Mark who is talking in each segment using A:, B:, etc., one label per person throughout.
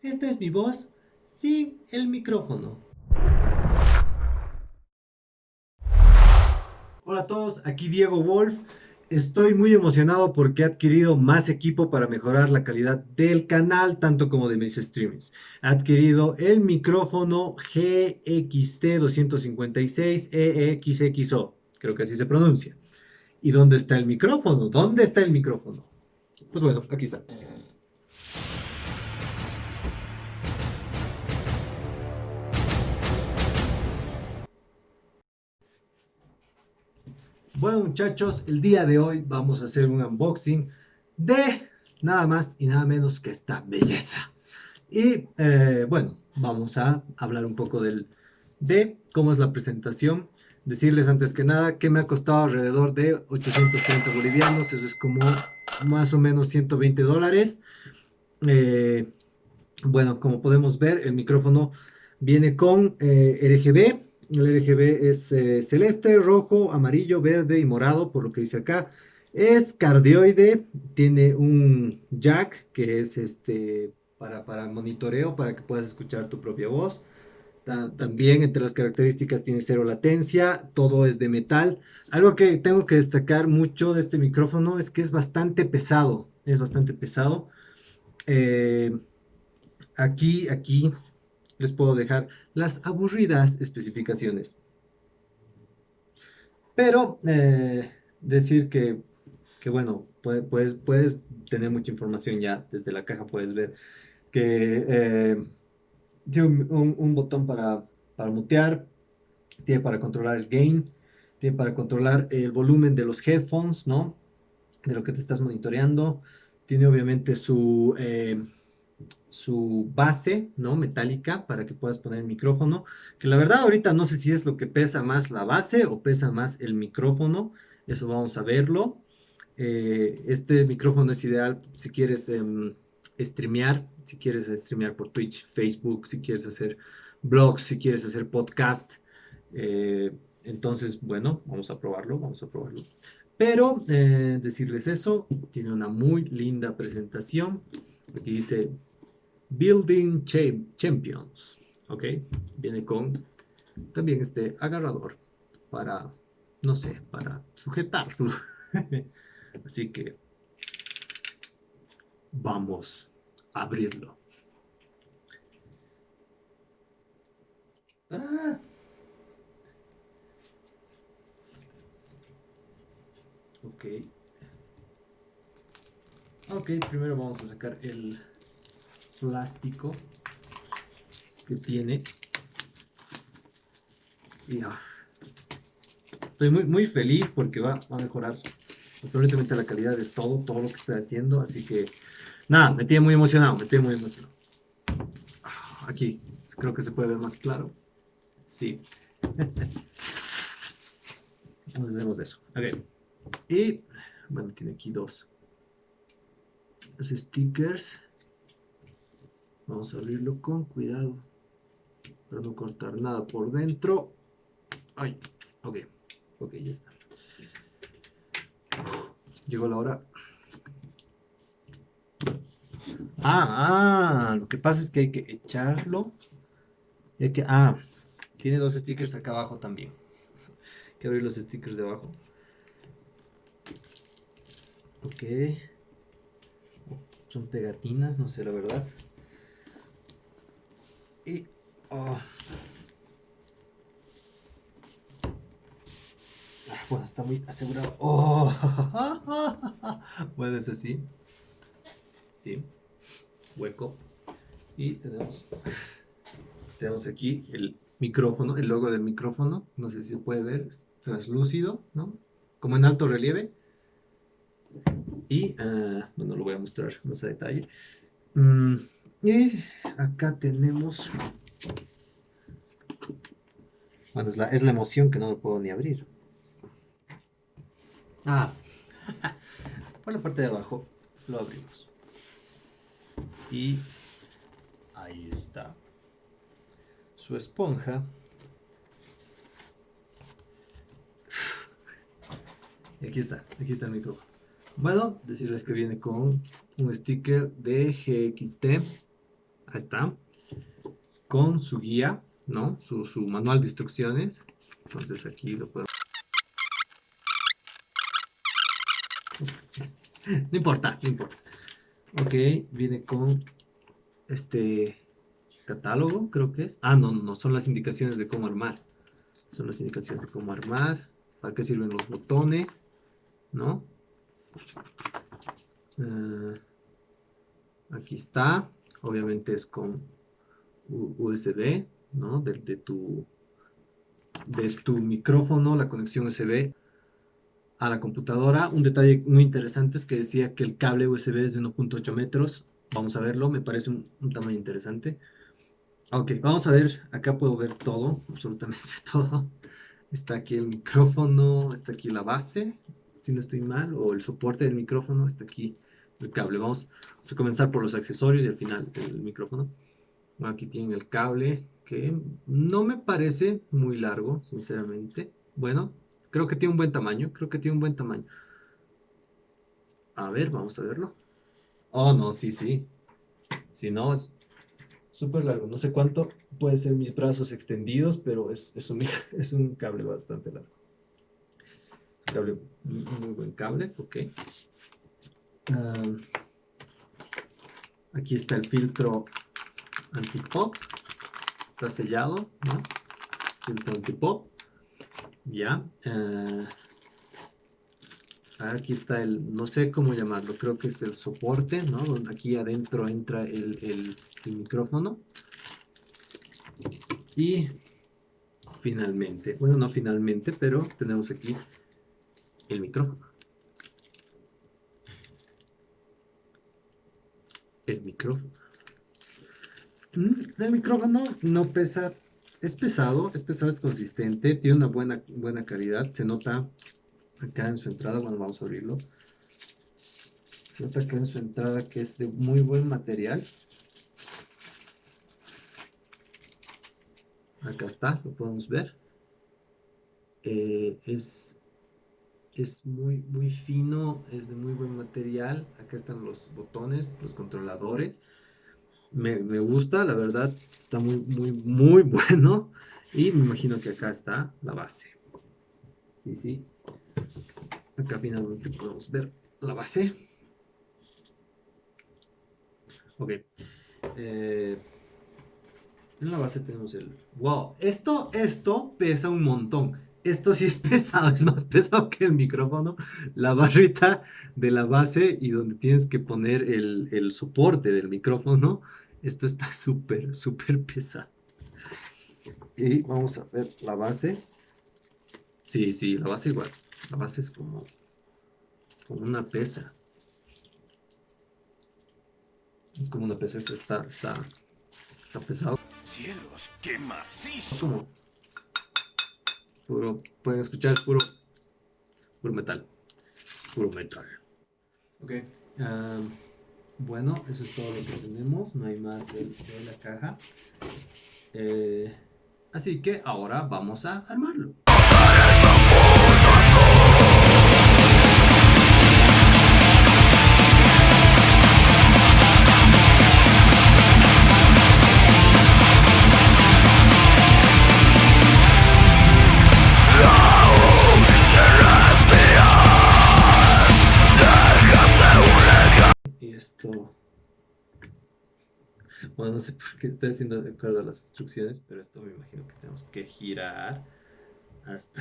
A: Esta es mi voz sin el micrófono. Hola a todos, aquí Diego Wolf. Estoy muy emocionado porque he adquirido más equipo para mejorar la calidad del canal, tanto como de mis streamings. He adquirido el micrófono GXT 256 creo que así se pronuncia. ¿Y dónde está el micrófono? ¿Dónde está el micrófono? Pues bueno, aquí está. Bueno muchachos, el día de hoy vamos a hacer un unboxing de nada más y nada menos que esta belleza. Y bueno, vamos a hablar un poco de cómo es la presentación. Decirles antes que nada que me ha costado alrededor de 830 bolivianos, eso es como más o menos 120 dólares. Eh, bueno, como podemos ver, el micrófono viene con RGB. El RGB es celeste, rojo, amarillo, verde y morado, por lo que dice acá. Es cardioide, tiene un jack que es para monitoreo, para que puedas escuchar tu propia voz. También entre las características tiene cero latencia, todo es de metal. Algo que tengo que destacar mucho de este micrófono es que es bastante pesado, es bastante pesado. Eh, aquí les puedo dejar las aburridas especificaciones. Pero decir que bueno, puedes tener mucha información ya desde la caja, puedes ver que tiene un botón para mutear, tiene para controlar el gain, tiene para controlar el volumen de los headphones, ¿no? De lo que te estás monitoreando. Tiene obviamente su base, ¿no? Metálica para que puedas poner el micrófono. Que la verdad ahorita no sé si es lo que pesa más la base o pesa más el micrófono. Eso vamos a verlo. Este micrófono es ideal si quieres streamear, si quieres streamear por Twitch, Facebook, si quieres hacer blogs, si quieres hacer podcast. Eh, entonces, bueno, vamos a probarlo, vamos a probarlo. Pero decirles eso, tiene una muy linda presentación. Aquí dice Building Champions. Ok, viene con también este agarrador para, no sé, para sujetarlo. Así que vamos a abrirlo. Ah, ok. Ok, primero vamos a sacar el plástico que tiene. Y estoy muy feliz porque va a mejorar absolutamente la calidad de todo lo que estoy haciendo. Así que, nada, me tiene muy emocionado, me tiene muy emocionado. Aquí, creo que se puede ver más claro. Sí, entonces hacemos eso. Ok. Y, bueno, tiene aquí dos los stickers. Vamos a abrirlo con cuidado para no cortar nada por dentro. Ay, ok, ok, ya está. Llegó la hora. Lo que pasa es que hay que echarlo. Tiene dos stickers acá abajo también. Hay que abrir los stickers de abajo. Ok. Son pegatinas, no sé la verdad. Y... oh, bueno, está muy asegurado. Oh. Puede ser así. Sí. Hueco. Y tenemos aquí el micrófono, el logo del micrófono. No sé si se puede ver. Es translúcido, ¿no? Como en alto relieve. Y, bueno, lo voy a mostrar más a detalle. Mm, y acá tenemos... Bueno, es la emoción que no lo puedo ni abrir. Ah, por la parte de abajo lo abrimos. Y ahí está su esponja. Y aquí está el micrófono. Bueno, decirles que viene con un sticker de GXT Ahí está. Con su guía, ¿no? Su manual de instrucciones. Entonces aquí lo puedo... No importa, no importa. Ok, viene con este catálogo, creo que es. Ah, no, no, son las indicaciones de cómo armar. Son las indicaciones de cómo armar, para qué sirven los botones, ¿no? Aquí está. Obviamente es con USB, ¿no? De tu micrófono, la conexión USB a la computadora. Un detalle muy interesante es que decía que el cable USB es de 1.8 metros. Vamos a verlo, me parece un tamaño interesante. Ok, vamos a ver, acá puedo ver todo, absolutamente todo. Está aquí el micrófono, está aquí la base, si no estoy mal, o el soporte del micrófono, está aquí el cable. Vamos a comenzar por los accesorios y al final el micrófono. Aquí tienen el cable, que no me parece muy largo, sinceramente. Bueno, creo que tiene un buen tamaño, creo que tiene un buen tamaño. A ver, vamos a verlo. Oh, no, sí, sí. Si no, es súper largo. No sé cuánto puede ser mis brazos extendidos, pero es un cable bastante largo. Cable, muy buen cable, ok. Ah, aquí está el filtro anti-pop. Está sellado, ¿no? Filtro anti-pop. Ya. Aquí está no sé cómo llamarlo, creo que es el soporte, ¿no? Donde aquí adentro entra el micrófono. Y finalmente, bueno, no finalmente, pero tenemos aquí el micrófono. El micrófono. El micrófono no pesa, es pesado, es consistente, tiene una buena calidad, se nota acá en su entrada, bueno, vamos a abrirlo. Se nota acá en su entrada que es de muy buen material. Acá está, lo podemos ver. Es muy fino, es de muy buen material. Acá están los botones, los controladores. Me gusta, la verdad, está muy bueno. Y me imagino que acá está la base. Sí, sí. Acá finalmente podemos ver la base. Ok. En la base tenemos el... ¡Wow! Esto pesa un montón. Esto sí es pesado, es más pesado que el micrófono. La barrita de la base y donde tienes que poner el soporte del micrófono. Esto está súper pesado. Y vamos a ver la base. Sí, sí, la base igual. La base es como una pesa. Es como una pesa, está pesado.
B: ¡Cielos, qué macizo!
A: Como pueden escuchar, puro metal. Puro metal. Ok. Bueno, eso es todo lo que tenemos. No hay más de la caja. Eh, Así que ahora vamos a armarlo. Y esto... Bueno, no sé por qué estoy haciendo de acuerdo a las instrucciones, pero esto me imagino que tenemos que girar hasta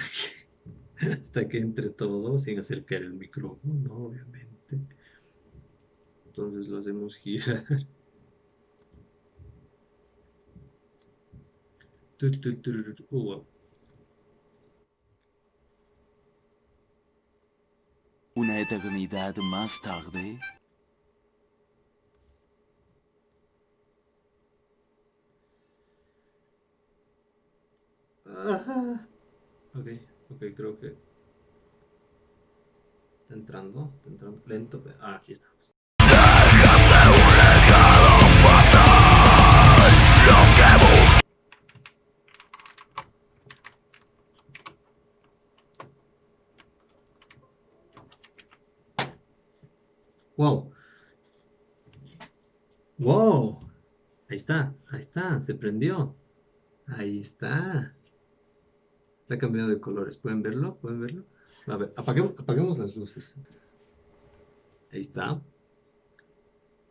A: hasta que entre todo, sin hacer caer el micrófono, obviamente. Entonces lo hacemos girar. Wow.
B: Una eternidad más tarde.
A: Ok, ok, creo que está entrando lento. Aquí estamos. Wow, wow. ahí está, se prendió. Ahí está. Está cambiando de colores. ¿Pueden verlo? ¿Pueden verlo? A ver, apaguemos las luces. Ahí está.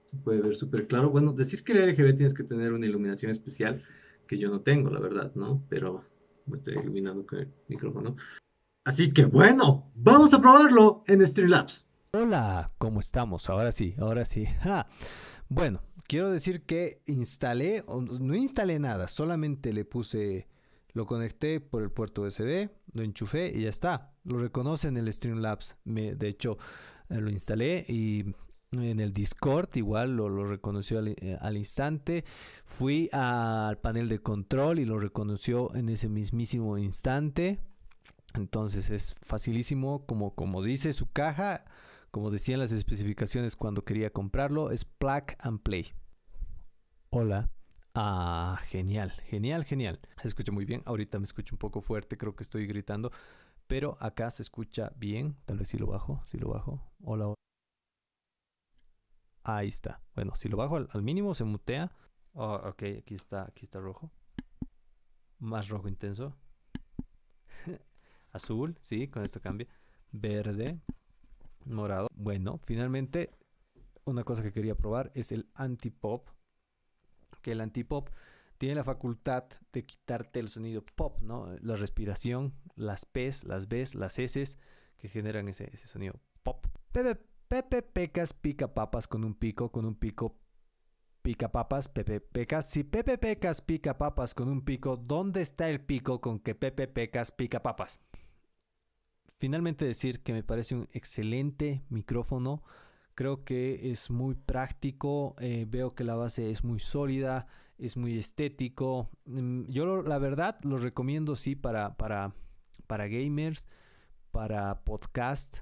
A: Se puede ver súper claro. Bueno, decir que el RGB tienes que tener una iluminación especial que yo no tengo, la verdad, ¿no? Pero me estoy iluminando con el micrófono. Así que bueno, vamos a probarlo en Streamlabs.
C: Hola, ¿cómo estamos? Ahora sí, ahora sí. Bueno, quiero decir que no instalé nada, solamente lo conecté por el puerto USB, lo enchufé y ya está. Lo reconoce en el Streamlabs. De hecho, lo instalé y en el Discord igual lo reconoció al instante. Fui al panel de control y lo reconoció en ese mismísimo instante. Entonces es facilísimo, como dice su caja, como decían las especificaciones cuando quería comprarlo, es plug and play. Hola. Ah, genial, genial, genial. Se escucha muy bien. Ahorita me escucho un poco fuerte, creo que estoy gritando, pero acá se escucha bien. Tal vez si lo bajo, Hola, hola. Ahí está. Bueno, si lo bajo al mínimo se mutea. Oh, ok, aquí está rojo. Más rojo intenso. Azul, sí, con esto cambia. Verde, morado. Bueno, finalmente una cosa que quería probar es el anti-pop. Que el anti-pop tiene la facultad de quitarte el sonido pop, ¿no? La respiración, las P's, las B's, las S's que generan ese sonido pop. Pepe Pecas pica papas con un pico, pica papas, Pepe Pecas. Si Pepe Pecas pica papas con un pico, ¿dónde está el pico con que Pepe Pecas pica papas? Finalmente decir que me parece un excelente micrófono. Creo que es muy práctico. Veo que la base es muy sólida, es muy estético. Yo la verdad lo recomiendo sí para gamers, para podcast,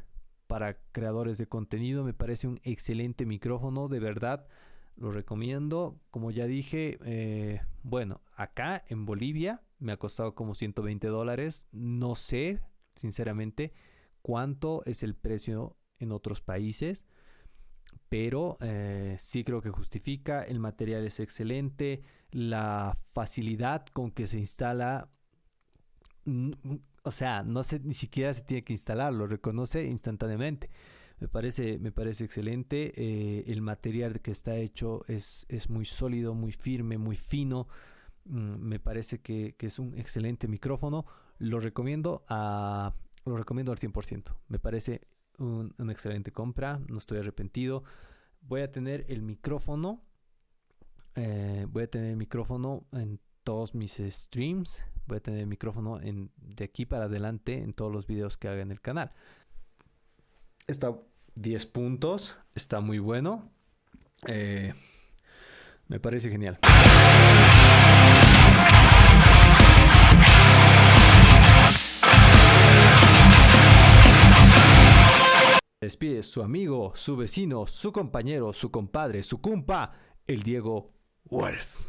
C: para creadores de contenido. Me parece un excelente micrófono, de verdad. Lo recomiendo. Como ya dije, bueno, acá en Bolivia me ha costado como $120. No sé, sinceramente, cuánto es el precio en otros países, pero sí creo que justifica. El material es excelente, la facilidad con que se instala, o sea, no sé, ni siquiera se tiene que instalar, lo reconoce instantáneamente. Me parece excelente. El material que está hecho es muy sólido, muy firme, muy fino. Me parece que es un excelente micrófono. Lo recomiendo al 100%. Me parece una excelente compra. No estoy arrepentido. Voy a tener el micrófono. En todos mis streams. Voy a tener el micrófono de aquí para adelante en todos los videos que haga en el canal. Está 10 puntos. Está muy bueno. Me parece genial. Despide su amigo, su vecino, su compañero, su compadre, su compa, el Diego Wolf.